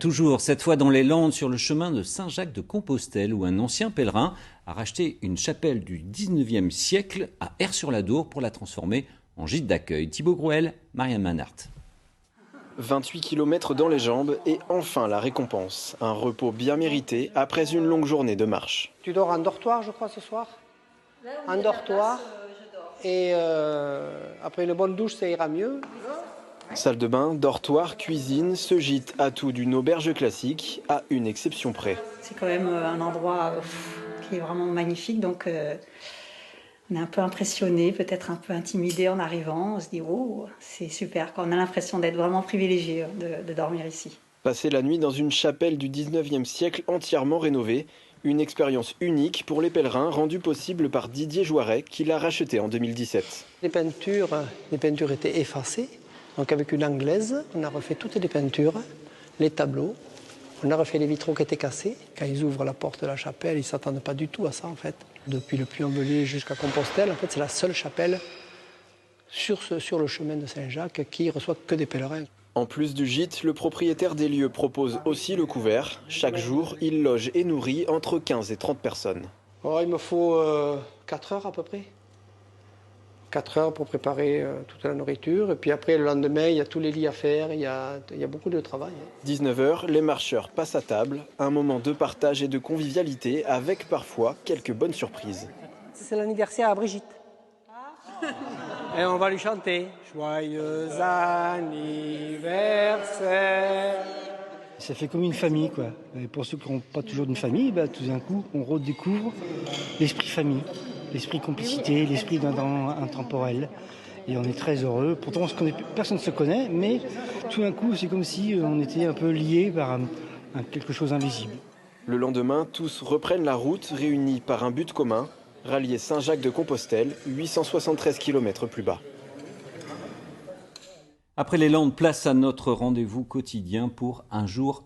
Toujours, cette fois dans les Landes, sur le chemin de Saint-Jacques-de-Compostelle, où un ancien pèlerin a racheté une chapelle du 19e siècle à Aire-sur-l'Adour pour la transformer en gîte d'accueil. Thibaut Grouel, Marianne Manhart. 28 km dans les jambes et enfin la récompense. Un repos bien mérité après une longue journée de marche. Tu dors en dortoir, je crois, ce soir. En dortoir. Et après une bonne douche, ça ira mieux. Salle de bain, dortoir, cuisine, ce gîte a tout d'une auberge classique à une exception près. C'est quand même un endroit qui est vraiment magnifique, donc on est un peu impressionné, peut-être un peu intimidé en arrivant. On se dit oh, c'est super, on a l'impression d'être vraiment privilégié de dormir ici. Passer la nuit dans une chapelle du 19e siècle entièrement rénovée, une expérience unique pour les pèlerins rendue possible par Didier Joiret qui l'a racheté en 2017. Les peintures étaient effacées. Donc avec une anglaise, on a refait toutes les peintures, les tableaux, on a refait les vitraux qui étaient cassés. Quand ils ouvrent la porte de la chapelle, ils ne s'attendent pas du tout à ça en fait. Depuis le Puy-en-Velay jusqu'à Compostelle, en fait, c'est la seule chapelle sur le chemin de Saint-Jacques qui reçoit que des pèlerins. En plus du gîte, le propriétaire des lieux propose aussi le couvert. Chaque jour, il loge et nourrit entre 15 et 30 personnes. Oh, il me faut 4 heures à peu près. 4 heures pour préparer toute la nourriture. Et puis après, le lendemain, il y a tous les lits à faire, il y a beaucoup de travail. 19h, les marcheurs passent à table. Un moment de partage et de convivialité avec parfois quelques bonnes surprises. C'est l'anniversaire à Brigitte. Et on va lui chanter « Joyeux anniversaire ». Ça fait comme une famille, quoi. Et pour ceux qui n'ont pas toujours une famille, tout d'un coup, on redécouvre l'esprit famille. L'esprit complicité, l'esprit d'un temps intemporel. Et on est très heureux. Pourtant, personne ne se connaît, mais tout d'un coup, c'est comme si on était un peu liés par quelque chose d'invisible. Le lendemain, tous reprennent la route, réunis par un but commun, rallier Saint-Jacques-de-Compostelle, 873 km plus bas. Après les Landes, place à notre rendez-vous quotidien pour un jour